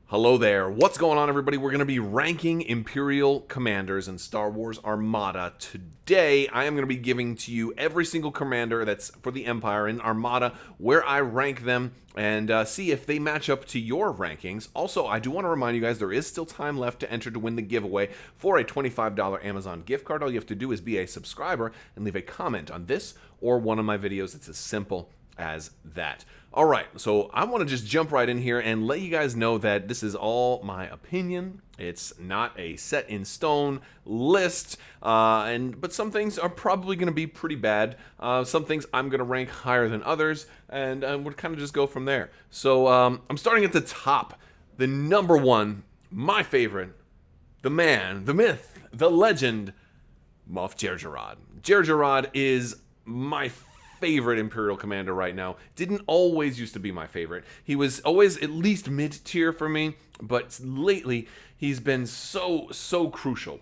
Hello there. What's going on, everybody? We're going to be ranking Imperial commanders in Star Wars Armada. Today, I am going to be giving to you every single commander that's for the Empire in Armada, where I rank them, and see if they match up to your rankings. Also, I do want to remind you guys there is still time left to enter to win the giveaway for a $25 Amazon gift card. All you have to do is be a subscriber and leave a comment on this or one of my videos. It's as simple as that. All right, so I want to just jump right in here and let you guys know that this is all my opinion. It's not a set in stone list, but some things are probably going to be pretty bad. Some things I'm going to rank higher than others, and we'll kind of just go from there. So I'm starting at the top. The number one, my favorite, the man, the myth, the legend, Moff Jerjerrod. Jerjerrod is my favorite Imperial commander right now. Didn't always used to be my favorite. He was always at least mid-tier for me, but lately he's been so crucial.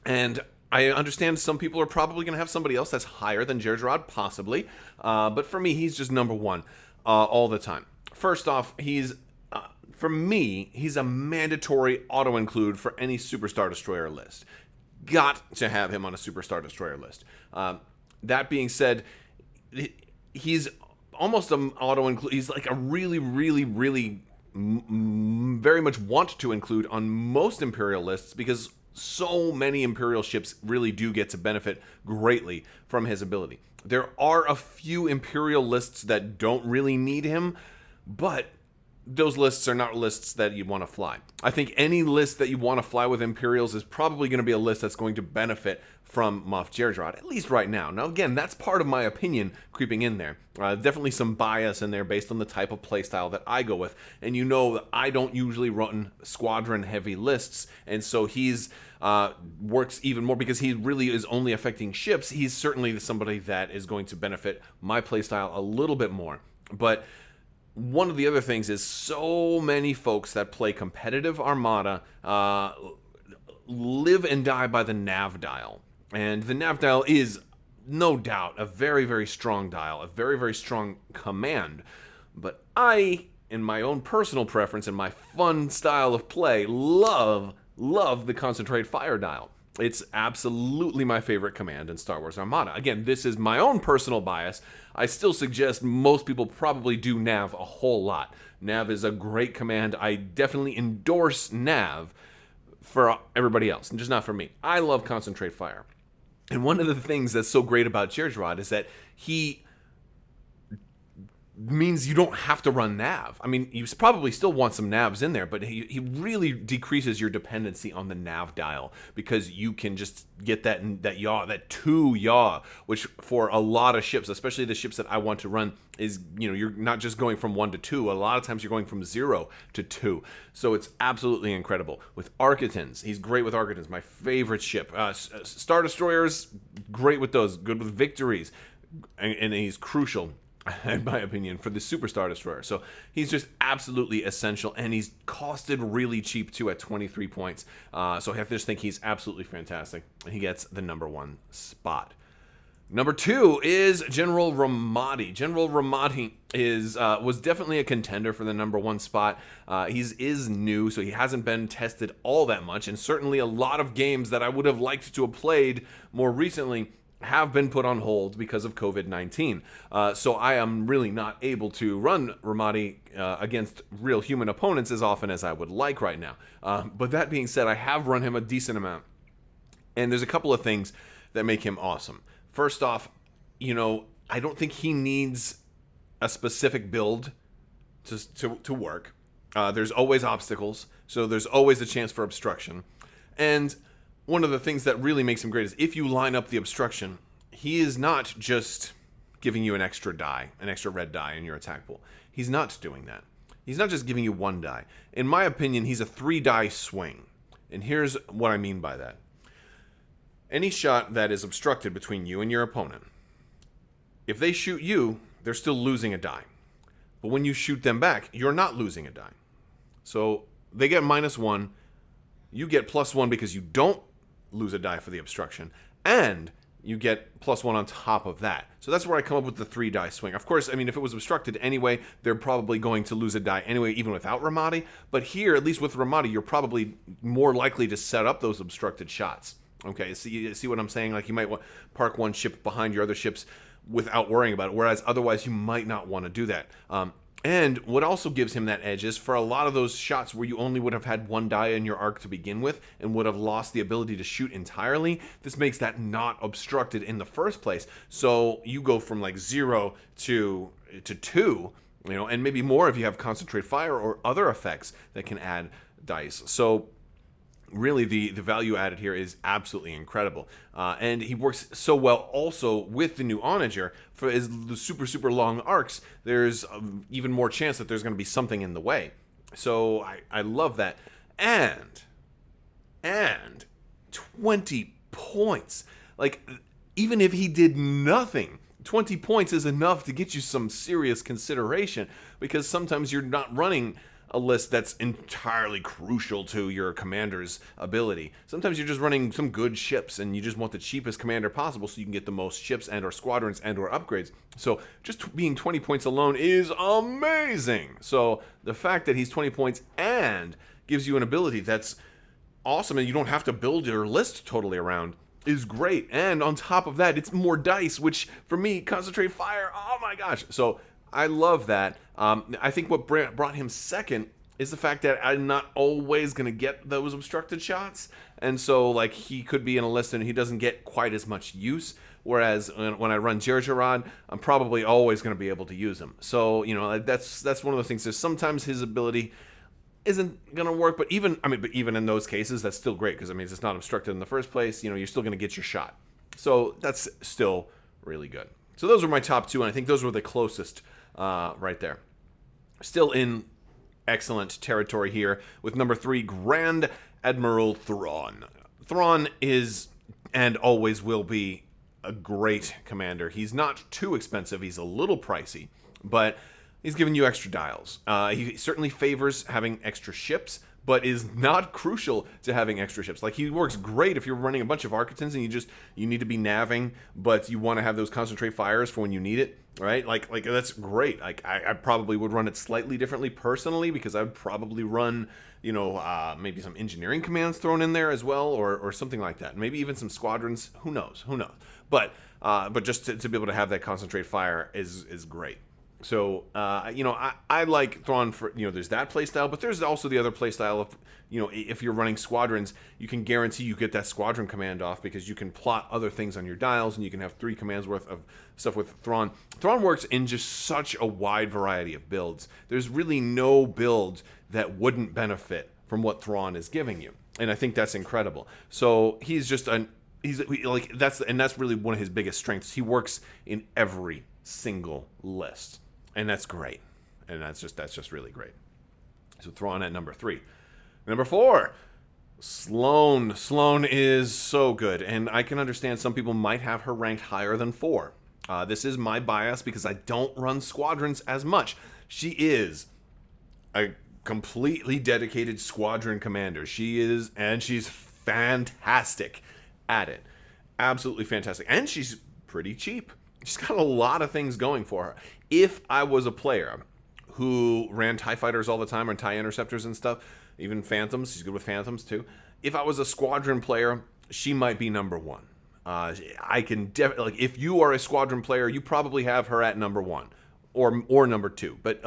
And I understand some people are probably going to have somebody else that's higher than Jerjerrod, possibly. But for me, he's just number one all the time. First off, for me, he's a mandatory auto-include for any Superstar Destroyer list. Got to have him on a Superstar Destroyer list. That being said, he's almost an auto-include. He's like a really very much want to include on most Imperial lists because so many Imperial ships really do get to benefit greatly from his ability. There are a few Imperial lists that don't really need him, but those lists are not lists that you want to fly. I think any list that you want to fly with Imperials is probably going to be a list that's going to benefit from Moff Jerjerrod, at least right now. Now, again, that's part of my opinion creeping in there. Definitely some bias in there based on the type of playstyle that I go with. And you know that I don't usually run squadron-heavy lists, and so he's works even more because he really is only affecting ships. He's certainly somebody that is going to benefit my playstyle a little bit more. But one of the other things is so many folks that play competitive Armada live and die by the nav dial. And the nav dial is no doubt a very strong dial, a very strong command. But I, in my own personal preference and my fun style of play, love the concentrate fire dial. It's absolutely my favorite command in Star Wars Armada. Again, this is my own personal bias. I still suggest most people probably do Nav a whole lot. Nav is a great command. I definitely endorse Nav for everybody else, and just not for me. I love concentrate fire. And one of the things that's so great about Jerjerrod is that he means you don't have to run nav. I mean, you probably still want some navs in there, but he really decreases your dependency on the nav dial because you can just get that yaw, that 2 yaw, which for a lot of ships, especially the ships that I want to run, is, you know, you're not just going from 1 to 2. A lot of times you're going from 0 to 2. So it's absolutely incredible. With Architans, he's great with Architans, my favorite ship. Star Destroyers, great with those, good with Victories, and he's crucial, in my opinion, for the Superstar Destroyer. So he's just absolutely essential, and he's costed really cheap too at 23 points. So I just think he's absolutely fantastic. He gets the number 1 spot. Number 2 is General Ramadi. General Ramadi was definitely a contender for the number 1 spot. He is new, so he hasn't been tested all that much, and certainly a lot of games that I would have liked to have played more recently have been put on hold because of COVID-19. So I am really not able to run Ramadi against real human opponents as often as I would like right now. But that being said, I have run him a decent amount. And there's a couple of things that make him awesome. First off, you know, I don't think he needs a specific build to work. There's always obstacles, so there's always a chance for obstruction. And one of the things that really makes him great is if you line up the obstruction, he is not just giving you an extra die, an extra red die in your attack pool. He's not doing that. He's not just giving you 1 die. In my opinion, he's a 3-die swing. And here's what I mean by that. Any shot that is obstructed between you and your opponent, if they shoot you, they're still losing a die. But when you shoot them back, you're not losing a die. So they get -1. You get +1 because you don't lose a die for the obstruction, and you get +1 on top of that. So that's where I come up with the 3 die swing. Of course, I mean, if it was obstructed anyway, they're probably going to lose a die anyway, even without Ramadi. But here, at least with Ramadi, you're probably more likely to set up those obstructed shots. Okay, see what I'm saying? Like, you might want park one ship behind your other ships without worrying about it, whereas otherwise you might not want to do that. And what also gives him that edge is for a lot of those shots where you only would have had 1 die in your arc to begin with and would have lost the ability to shoot entirely, this makes that not obstructed in the first place. So you go from like 0 to 2, and maybe more if you have concentrate fire or other effects that can add dice. So really the value added here is absolutely incredible, and he works so well also with the new onager. For the super long arcs, there's even more chance that there's going to be something in the way. So I love that. And 20 points, like, even if he did nothing, 20 points is enough to get you some serious consideration, because sometimes you're not running a list that's entirely crucial to your commander's ability. Sometimes you're just running some good ships and you just want the cheapest commander possible so you can get the most ships and or squadrons and or upgrades. So just being 20 points alone is amazing. So the fact that he's 20 points and gives you an ability that's awesome and you don't have to build your list totally around is great. And on top of that, it's more dice, which for me, concentrate fire, oh my gosh. So I love that. I think what brought him second is the fact that I'm not always going to get those obstructed shots. And so, like, he could be in a list and he doesn't get quite as much use. Whereas when I run Jerjerrod, I'm probably always going to be able to use him. So, that's one of the things. Is sometimes his ability isn't going to work. But even in those cases, that's still great. Because, it's not obstructed in the first place. You're still going to get your shot. So that's still really good. So those were my top 2. And I think those were the closest right there. Still in excellent territory here with number 3, Grand Admiral Thrawn. Thrawn is and always will be a great commander. He's not too expensive. He's a little pricey, but he's giving you extra dials. He certainly favors having extra ships, but is not crucial to having extra ships. Like, he works great if you're running a bunch of Architans and you need to be navving, but you want to have those concentrate fires for when you need it, right? Like that's great. Like, I probably would run it slightly differently personally, because I would probably run, maybe some engineering commands thrown in there as well, or something like that. Maybe even some squadrons. Who knows? But just to be able to have that concentrate fire is great. So, I like Thrawn for, there's that playstyle, but there's also the other playstyle of, if you're running squadrons, you can guarantee you get that squadron command off because you can plot other things on your dials and you can have 3 commands worth of stuff with Thrawn. Thrawn works in just such a wide variety of builds. There's really no build that wouldn't benefit from what Thrawn is giving you. And I think that's incredible. So he's just that's really one of his biggest strengths. He works in every single list. And that's great. And that's just really great. So Thrawn at number 3. Number 4, Sloan. Sloan is so good. And I can understand some people might have her ranked higher than 4. This is my bias because I don't run squadrons as much. She is a completely dedicated squadron commander. She's fantastic at it. Absolutely fantastic. And she's pretty cheap. She's got a lot of things going for her. If I was a player who ran TIE fighters all the time, or TIE interceptors and stuff, even Phantoms, she's good with Phantoms too. If I was a squadron player, she might be number 1. I can definitely, if you are a squadron player, you probably have her at number 1 or number 2. But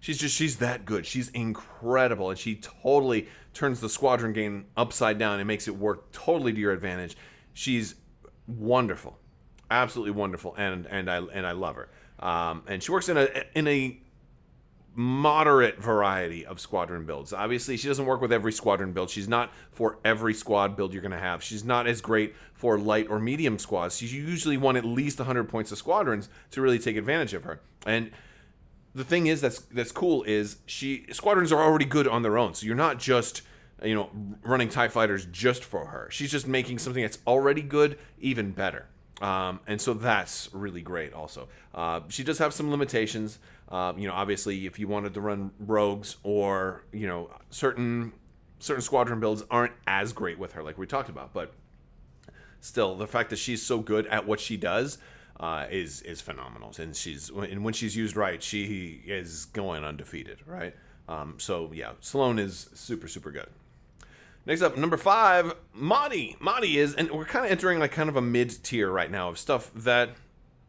she's that good. She's incredible, and she totally turns the squadron game upside down and makes it work totally to your advantage. She's wonderful. Absolutely wonderful, and I love her. And she works in a moderate variety of squadron builds. Obviously, she doesn't work with every squadron build. She's not for every squad build you're going to have. She's not as great for light or medium squads. You usually want at least 100 points of squadrons to really take advantage of her. And the thing is that's cool is squadrons are already good on their own. So you're not just running TIE fighters just for her. She's just making something that's already good even better. And so that's really great also. She does have some limitations. Obviously, if you wanted to run rogues or, certain squadron builds aren't as great with her, like we talked about. But still, the fact that she's so good at what she does is phenomenal. And when she's used right, she is going undefeated, right? So yeah, Sloan is super, super good. Next up, number 5, Madi. Madi is, and we're kind of entering like kind of a mid-tier right now of stuff that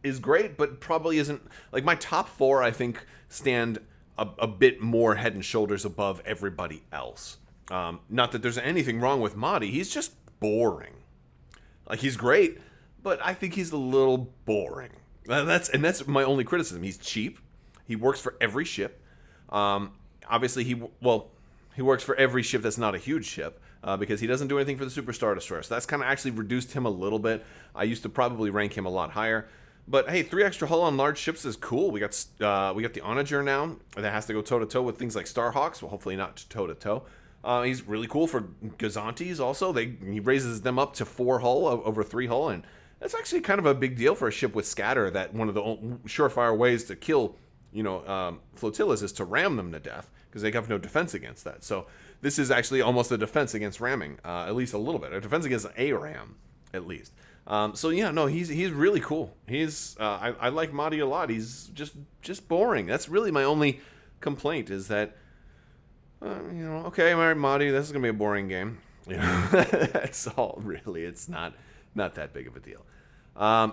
is great, but probably isn't, like my top 4, I think, stand a bit more head and shoulders above everybody else. Not that there's anything wrong with Madi, he's just boring. Like, he's great, but I think he's a little boring. That's my only criticism. He's cheap. He works for every ship. Obviously, he works for every ship that's not a huge ship, because he doesn't do anything for the Super Star Destroyer. So that's kind of actually reduced him a little bit. I used to probably rank him a lot higher. But hey, 3 extra hull on large ships is cool. We got the Onager now that has to go toe-to-toe with things like Starhawks. Well, hopefully not toe-to-toe. He's really cool for Gazantes also. He raises them up to 4 hull over 3 hull, and that's actually kind of a big deal for a ship with scatter. That one of the surefire ways to kill, flotillas is to ram them to death, because they have no defense against that. So this is actually almost a defense against ramming, at least a little bit. A defense against a ram, at least. So yeah, no, he's really cool. I like Madi a lot. He's just boring. That's really my only complaint, is that okay, all right, Madi, this is gonna be a boring game. That's all really. It's not that big of a deal.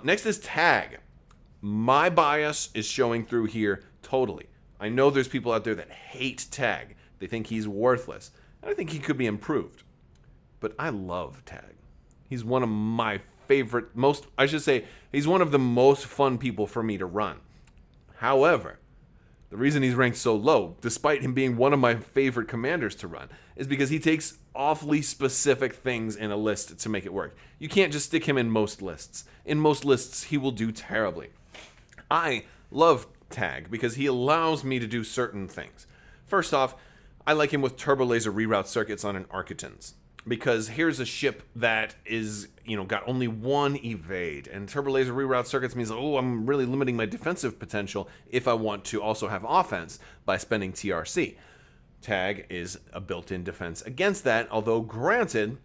Next is Tag. My bias is showing through here totally. I know there's people out there that hate Tag. They think he's worthless. And I think he could be improved. But I love Tag. He's one of my favorite, he's one of the most fun people for me to run. However, the reason he's ranked so low, despite him being one of my favorite commanders to run, is because he takes awfully specific things in a list to make it work. You can't just stick him in most lists. In most lists, he will do terribly. I love Tag because he allows me to do certain things. First off, I like him with turbo laser reroute circuits on an Architans, because here's a ship that is, got only 1 evade, and turbo laser reroute circuits means, I'm really limiting my defensive potential if I want to also have offense by spending TRC. Tag is a built-in defense against that, although granted,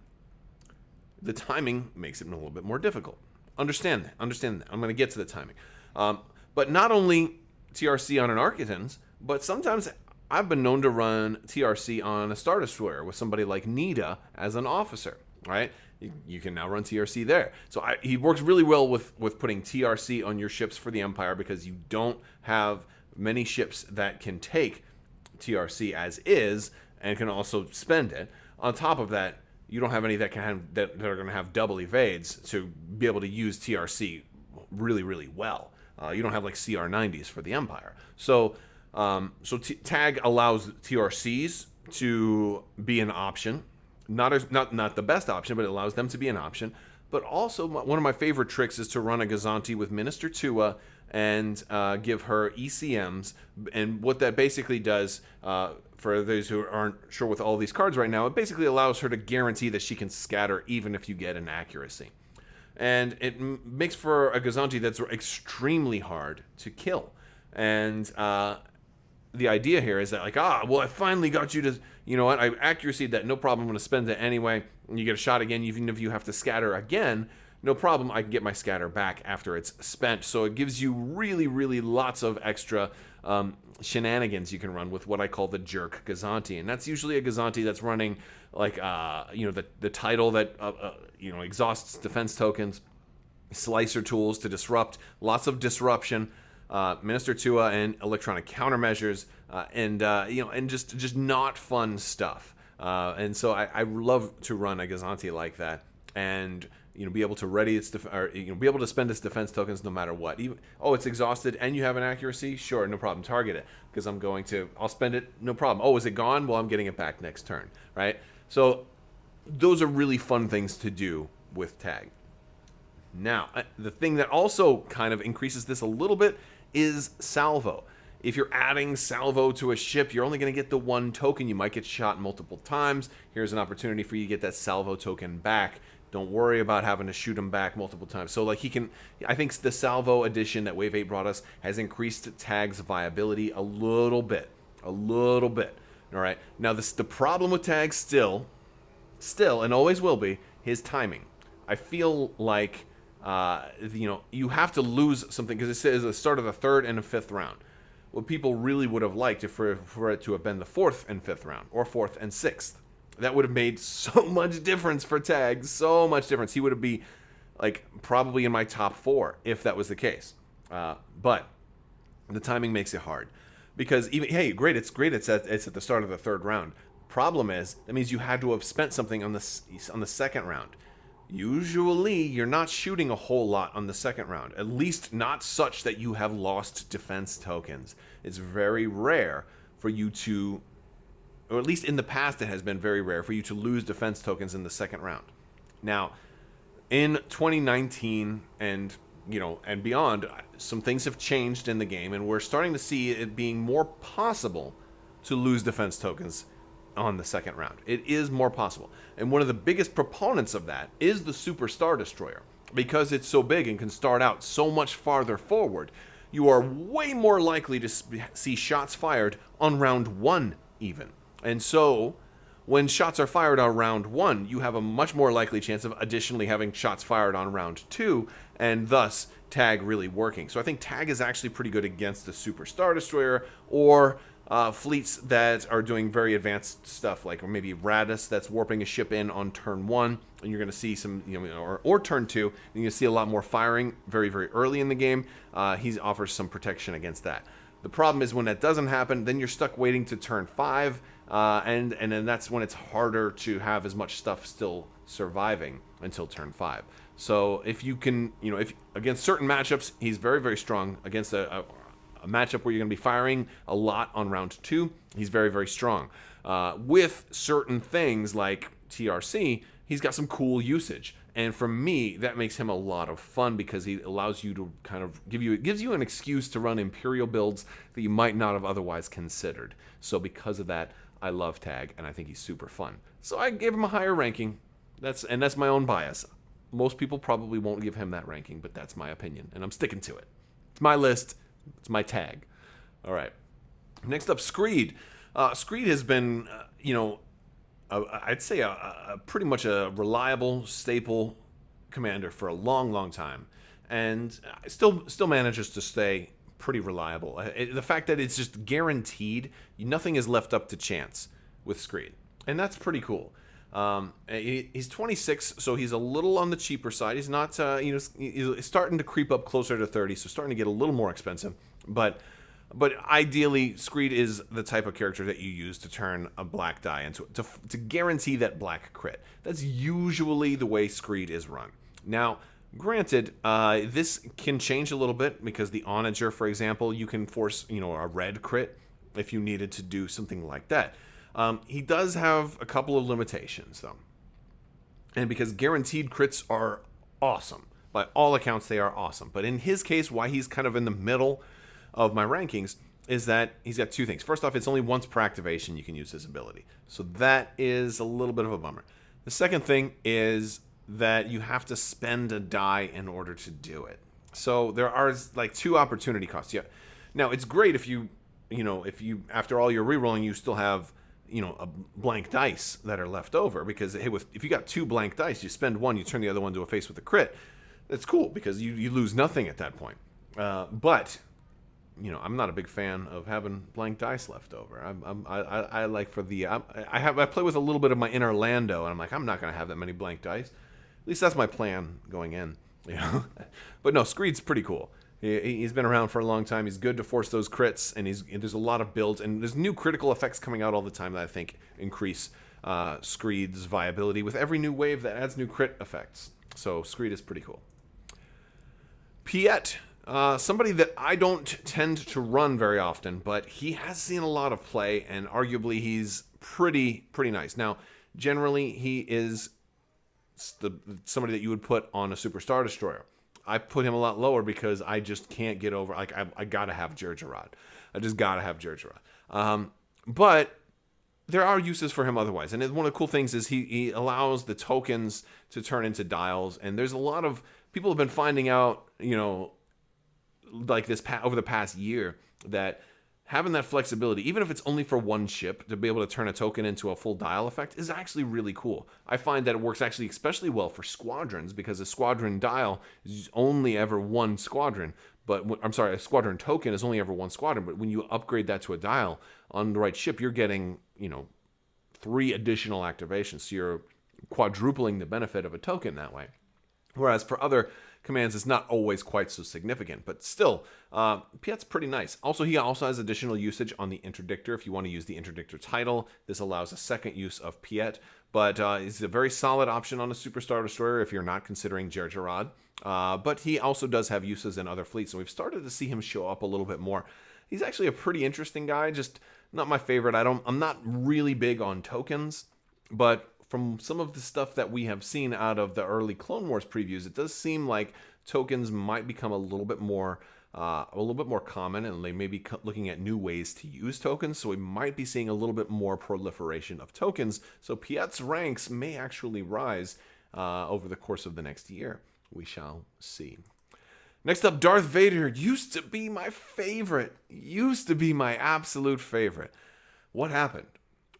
the timing makes it a little bit more difficult. Understand that. I'm going to get to the timing. But not only TRC on an Architans, but sometimes I've been known to run TRC on a Star Destroyer with somebody like Nida as an officer, right? You can now run TRC there. So he works really well with putting TRC on your ships for the Empire, because you don't have many ships that can take TRC as is and can also spend it. On top of that, you don't have any that are going to have double evades to be able to use TRC really, really well. You don't have like CR90s for the Empire. So Tag allows TRCs to be an option, not the best option, but it allows them to be an option. But also, one of my favorite tricks is to run a Gazanti with Minister Tua and give her ECMs. And what that basically does, for those who aren't sure with all these cards right now, it basically allows her to guarantee that she can scatter even if you get an accuracy. And it makes for a Gazanti that's extremely hard to kill. And the idea here is that, I finally got you to, I accuracy that, no problem, I'm going to spend it anyway. And you get a shot again, even if you have to scatter again, no problem, I can get my scatter back after it's spent. So it gives you really, really lots of extra shenanigans you can run with what I call the jerk Gazanti. And that's usually a Gazanti that's running the title that exhausts defense tokens, slicer tools to disrupt, lots of disruption, Minister Tua and electronic countermeasures, and just not fun stuff. And so I love to run a Gazanti like that, and be able to ready its be able to spend its defense tokens no matter what. It's exhausted and you have an accuracy, sure, no problem, target it, because I'll spend it, no problem. Is it gone? Well, I'm getting it back next turn, right? So those are really fun things to do with Tag. Now, the thing that also kind of increases this a little bit is Salvo. If you're adding Salvo to a ship, you're only going to get the 1 token. You might get shot multiple times. Here's an opportunity for you to get that Salvo token back. Don't worry about having to shoot him back multiple times. So I think the Salvo edition that Wave 8 brought us has increased Tag's viability a little bit. All right. Now the problem with Tag still, and always will be, his timing. I feel like you have to lose something because it says the start of the 3rd and the 5th round. What people really would have liked for it to have been the 4th and 5th round, or 4th and 6th. That would have made so much difference for Tag, so much difference. He would be like probably in my top 4 if that was the case. But the timing makes it hard because even it's great. It's at the start of the 3rd round. Problem is that means you had to have spent something on the 2nd round. Usually, you're not shooting a whole lot on the 2nd round, at least not such that you have lost defense tokens. It's very rare for you to, or at least in the past it has been very rare for you to lose defense tokens in the 2nd round. Now, in 2019 and beyond, some things have changed in the game, and we're starting to see it being more possible to lose defense tokens on the 2nd round. It is more possible. And one of the biggest proponents of that is the Super Star Destroyer. Because it's so big and can start out so much farther forward, you are way more likely to see shots fired on round 1 even. And so, when shots are fired on round 1, you have a much more likely chance of additionally having shots fired on round 2, and thus Tag really working. So I think Tag is actually pretty good against the Super Star Destroyer, or fleets that are doing very advanced stuff, like or maybe Radis that's warping a ship in on turn 1, and you're going to see some, or turn 2, and you're going to see a lot more firing very, very early in the game. He offers some protection against that. The problem is when that doesn't happen, then you're stuck waiting to turn 5, and then that's when it's harder to have as much stuff still surviving until turn 5. So if you can, if against certain matchups, he's very, very strong. Against a matchup where you're going to be firing a lot on round 2, he's very, very strong. With certain things like TRC, he's got some cool usage. And for me, that makes him a lot of fun because he allows you to kind of gives you an excuse to run Imperial builds that you might not have otherwise considered. So because of that, I love Tag, and I think he's super fun. So I gave him a higher ranking. That's my own bias. Most people probably won't give him that ranking, but that's my opinion, and I'm sticking to it. It's my list. It's my Tag. All right. Next up, Screed. Screed has been, I'd say a pretty much a reliable, staple commander for a long, long time, and still manages to stay pretty reliable. The fact that it's just guaranteed, nothing is left up to chance with Screed, and that's pretty cool. He's 26, so he's a little on the cheaper side. He's not, he's starting to creep up closer to 30, so starting to get a little more expensive. But ideally, Screed is the type of character that you use to turn a black die into to guarantee that black crit. That's usually the way Screed is run. Now, granted, this can change a little bit because the Onager, for example, you can force a red crit if you needed to do something like that. He does have a couple of limitations, though. And because guaranteed crits are awesome. By all accounts, they are awesome. But in his case, why he's kind of in the middle of my rankings is that he's got two things. First off, it's only once per activation you can use his ability. So that is a little bit of a bummer. The second thing is that you have to spend a die in order to do it. So there are like 2 opportunity costs. Yeah. Now, it's great if you after all your rerolling, you still have a blank dice that are left over, because hey, if you got 2 blank dice, you spend 1, you turn the other one to a face with a crit. That's cool because you lose nothing at that point. But I'm not a big fan of having blank dice left over. I like for the I play with a little bit of my inner Lando, and I'm like, I'm not going to have that many blank dice. At least that's my plan going in. But no, Screed's pretty cool. He's been around for a long time. He's good to force those crits, and there's a lot of builds, and there's new critical effects coming out all the time that I think increase Screed's viability with every new wave that adds new crit effects. So Screed is pretty cool. Piatt, somebody that I don't tend to run very often, but he has seen a lot of play, and arguably he's pretty nice. Now, generally he is somebody that you would put on a Super Star Destroyer. I put him a lot lower because I just can't get over. Like I gotta have Jerjerrod. I just gotta have Jerjerrod. But there are uses for him otherwise. And one of the cool things is he allows the tokens to turn into dials. And there's a lot of people have been finding out, like this over the past year, that having that flexibility, even if it's only for one ship, to be able to turn a token into a full dial effect is actually really cool. I find that it works actually especially well for squadrons, because a squadron dial is only ever one squadron. But I'm sorry, a squadron token is only ever one squadron. But when you upgrade that to a dial on the right ship, you're getting, 3 additional activations. So you're quadrupling the benefit of a token that way. Whereas for other commands, it's not always quite so significant, but still, Piatt's pretty nice. Also, he also has additional usage on the interdictor. If you want to use the interdictor title, this allows a second use of Piatt, but it's a very solid option on a Superstar Destroyer if you're not considering Jerjerrod. But he also does have uses in other fleets, and we've started to see him show up a little bit more. He's actually a pretty interesting guy, just not my favorite. I'm not really big on tokens, but from some of the stuff that we have seen out of the early Clone Wars previews, it does seem like tokens might become a little bit more common, and they may be looking at new ways to use tokens. So we might be seeing a little bit more proliferation of tokens. So Piatt's ranks may actually rise over the course of the next year. We shall see. Next up, Darth Vader used to be my favorite. Used to be my absolute favorite. What happened?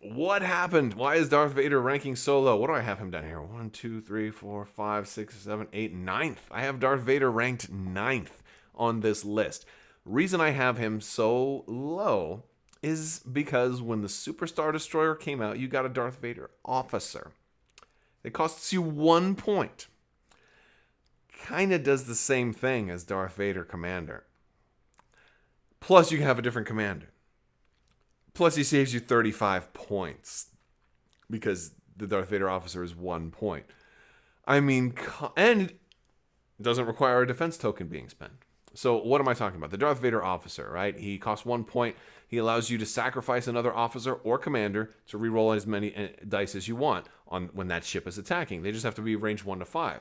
What happened? Why is Darth Vader ranking so low? What do I have him down here? 1, 2, 3, 4, 5, 6, 7, 8, 9th. I have Darth Vader ranked 9th on this list. Reason I have him so low is because when the Superstar Destroyer came out, you got a Darth Vader officer. It costs you 1 point. Kind of does the same thing as Darth Vader Commander. Plus, you can have a different commander. Plus, he saves you 35 points because the Darth Vader officer is 1 point. I mean, and it doesn't require a defense token being spent. So what am I talking about? The Darth Vader officer, right? He costs 1 point. He allows you to sacrifice another officer or commander to reroll as many dice as you want on when that ship is attacking. They just have to be range 1 to 5.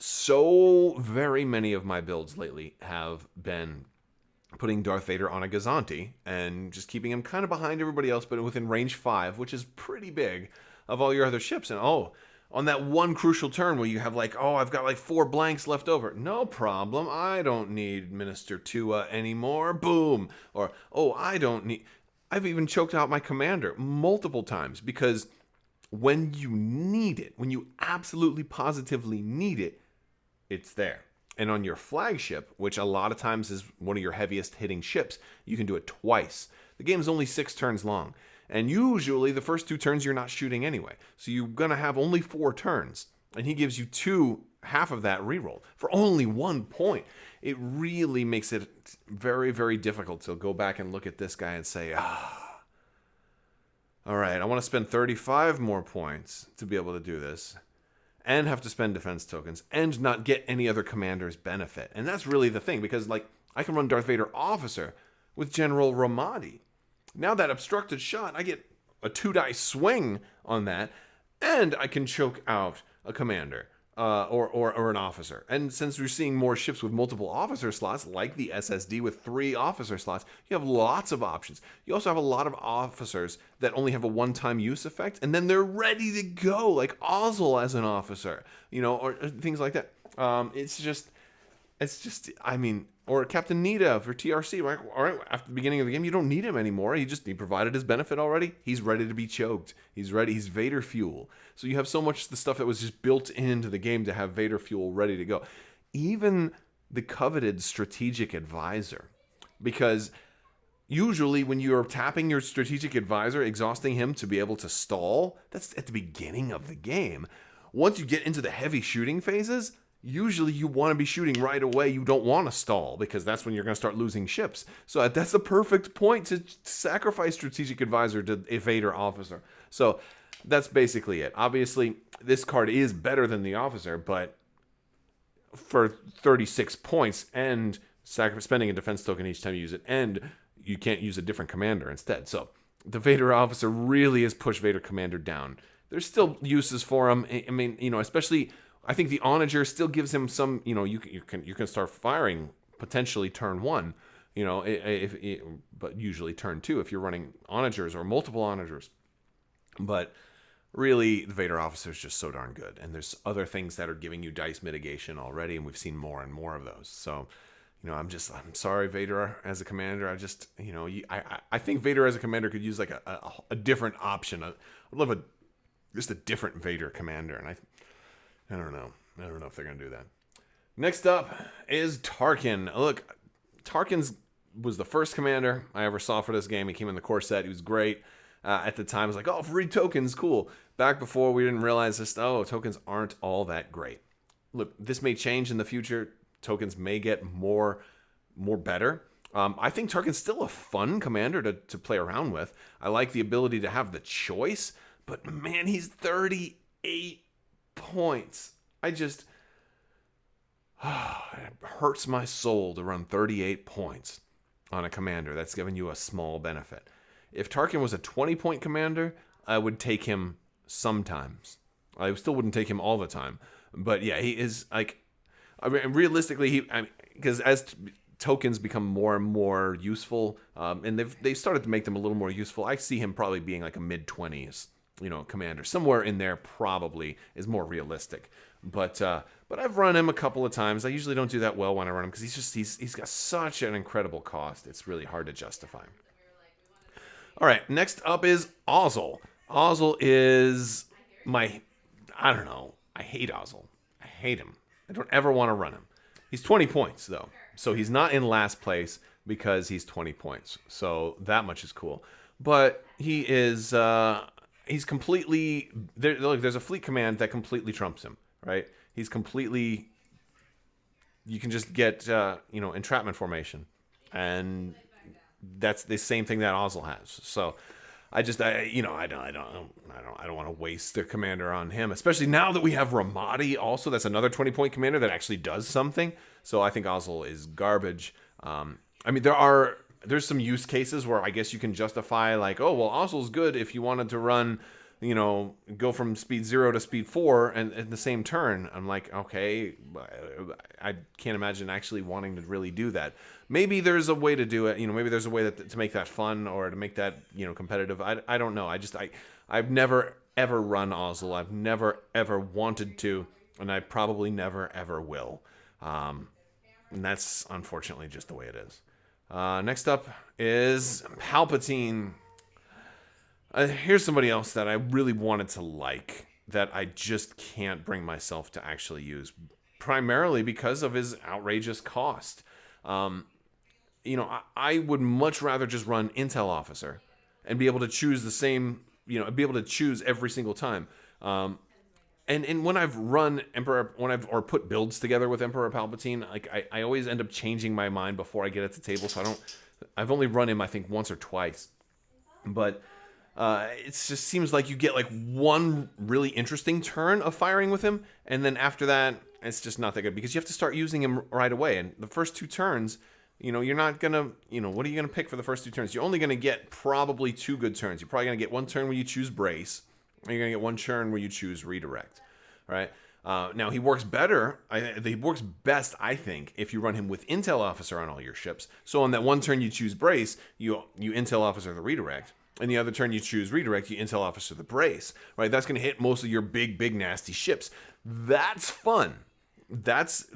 So very many of my builds lately have been putting Darth Vader on a Gazanti and just keeping him kind of behind everybody else, but within range 5, which is pretty big, of all your other ships. And on that one crucial turn where you have I've got 4 blanks left over. No problem. I don't need Minister Tua anymore. Boom. Or, I've even choked out my commander multiple times because when you need it, when you absolutely positively need it, it's there. And on your flagship, which a lot of times is one of your heaviest hitting ships, you can do it twice. The game is only 6 turns long. And usually the first 2 turns you're not shooting anyway. So you're going to have only 4 turns. And he gives you half of that reroll for only 1 point. It really makes it very, very difficult to go back and look at this guy and say, all right, I want to spend 35 more points to be able to do this. And have to spend defense tokens and not get any other commander's benefit. And that's really the thing, because I can run Darth Vader officer with General Ramadi. Now that obstructed shot, I get a 2-die swing on that, and I can choke out a commander or an officer. And since we're seeing more ships with multiple officer slots, like the SSD with 3 officer slots, you have lots of options. You also have a lot of officers that only have a one-time use effect, and then they're ready to go, like Ozzel as an officer, or things like that. Or Captain Nita for TRC, right? All right, after the beginning of the game, you don't need him anymore. He provided his benefit already. He's ready to be choked. He's ready. He's Vader fuel. So you have so much of the stuff that was just built into the game to have Vader fuel ready to go. Even the coveted strategic advisor, because usually when you're tapping your strategic advisor, exhausting him to be able to stall, that's at the beginning of the game. Once you get into the heavy shooting phases, usually you want to be shooting right away. You don't want to stall because that's when you're going to start losing ships. So that's the perfect point to sacrifice strategic advisor to a Vader officer. So that's basically it. Obviously, this card is better than the officer, but for 36 points and spending a defense token each time you use it, and you can't use a different commander instead. So the Vader officer really has pushed Vader commander down. There's still uses for him. I mean, especially I think the onager still gives him some, you can start firing potentially turn 1, but usually turn 2 if you're running onagers or multiple onagers. But really, the Vader officer is just so darn good. And there's other things that are giving you dice mitigation already, and we've seen more and more of those. So, I'm sorry, Vader as a commander. I think Vader as a commander could use like a different option. I'd love just a different Vader commander, and I don't know. I don't know if they're gonna do that. Next up is Tarkin. Look, Tarkin's was the first commander I ever saw for this game. He came in the core set. He was great. At the time, I was like, oh, free tokens, cool. Back before, we didn't realize this. Oh, tokens aren't all that great. Look, this may change in the future. Tokens may get more better. I think Tarkin's still a fun commander to play around with. I like the ability to have the choice, but man, he's 38 points. It hurts my soul to run 38 points on a commander that's giving you a small benefit. If Tarkin was a 20-point commander, I would take him sometimes. I still wouldn't take him all the time. But yeah, he is like, realistically, because as tokens become more and more useful, and they've started to make them a little more useful, I see him probably being like a mid-20s, commander. Somewhere in there probably is more realistic. But I've run him a couple of times. I usually don't do that well when I run him because he's got such an incredible cost. It's really hard to justify. All right, next up is Ozzel. Ozzel is I don't know. I hate Ozzel. I hate him. I don't ever want to run him. He's 20 points, though. So he's not in last place because he's 20 points. So that much is cool. But he is, he's completely, there's a fleet command that completely trumps him, right? He's completely, you can just get, entrapment formation. And that's the same thing that Ozzel has. So I don't want to waste the commander on him, especially now that we have Ramadi also. That's another 20-point commander that actually does something. So I think Ozzel is garbage. There's some use cases where I guess you can justify like, oh, well, Ozzel's good if you wanted to run, go from speed 0 to speed 4 and in the same turn. I'm like, okay, I can't imagine actually wanting to really do that. Maybe there's a way to do it. Maybe there's a way to make that fun or to make that, competitive. I don't know. I've never ever run Ozzel. I've never ever wanted to, and I probably never ever will. And that's unfortunately just the way it is. Next up is Palpatine. Here's somebody else that I really wanted to like that I just can't bring myself to actually use, primarily because of his outrageous cost. I would much rather just run Intel Officer and be able to choose the same, be able to choose every single time. And when I've run Emperor, or put builds together with Emperor Palpatine, like I always end up changing my mind before I get at the table. So I've only run him, I think, once or twice. But it just seems like you get like one really interesting turn of firing with him. And then after that, it's just not that good because you have to start using him right away. And the first two turns, you're not going to, what are you going to pick for the first two turns? You're only going to get probably two good turns. You're probably going to get one turn where you choose Brace, and you're going to get one turn where you choose Redirect. All right. Now, he works better. He works best, I think, if you run him with Intel Officer on all your ships. So on that one turn you choose Brace, you Intel Officer the Redirect. And the other turn you choose Redirect, you Intel Officer the Brace. Right? That's going to hit most of your big, nasty ships. That's fun. That's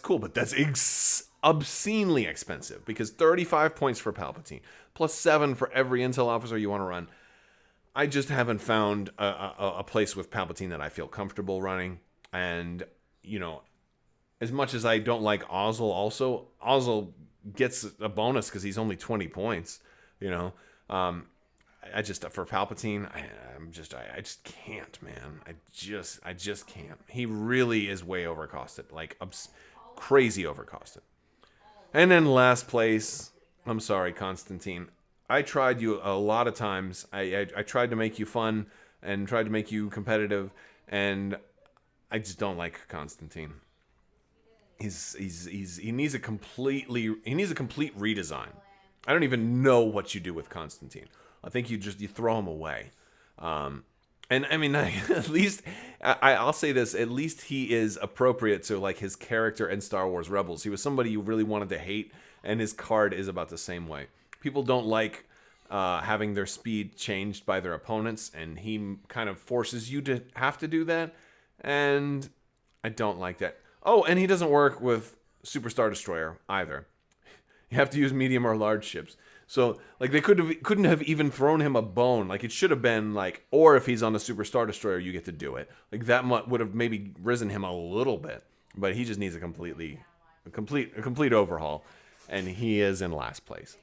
cool. But that's obscenely expensive because 35 points for Palpatine plus 7 for every Intel Officer you want to run. I just haven't found a place with Palpatine that I feel comfortable running. And, as much as I don't like Ozzel, Ozzel gets a bonus because he's only 20 points, for Palpatine, I just can't, man. I just can't. He really is way overcosted, like crazy overcosted. And then last place, I'm sorry, Constantin. I tried you a lot of times. I tried to make you fun and tried to make you competitive, and I just don't like Constantin. He needs a complete redesign. I don't even know what you do with Constantin. I think you throw him away. And I mean, at least I'll say this: at least he is appropriate to like his character in Star Wars Rebels. He was somebody you really wanted to hate, and his card is about the same way. People don't like having their speed changed by their opponents, and he kind of forces you to have to do that, and I don't like that. Oh, and he doesn't work with Superstar Destroyer either. You have to use medium or large ships. So, like, they couldn't have even thrown him a bone. Like, it should have been, like, or if he's on a Superstar Destroyer, you get to do it. Like, that would have maybe risen him a little bit. But he just needs a complete overhaul. And he is in last place.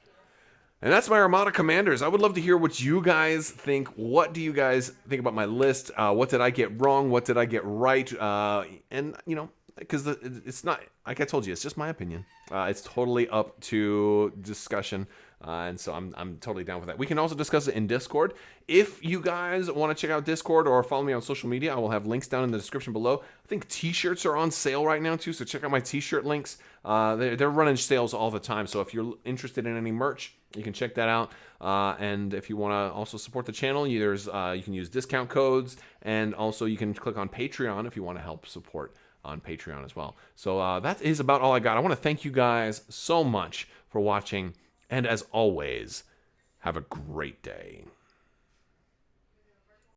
And that's my Armada commanders. I would love to hear what you guys think. What do you guys think about my list? What did I get wrong? What did I get right? And, you know, because it's not, like I told you, it's just my opinion. It's totally up to discussion. And so I'm totally down with that. We can also discuss it in Discord. If you guys want to check out Discord or follow me on social media, I will have links down in the description below. I think t-shirts are on sale right now too, so check out my t-shirt links. They're running sales all the time, so if you're interested in any merch, you can check that out. And if you want to also support the channel, you can use discount codes, and also you can click on Patreon if you want to help support on Patreon as well. So that is about all I got. I want to thank you guys so much for watching. And as always, have a great day.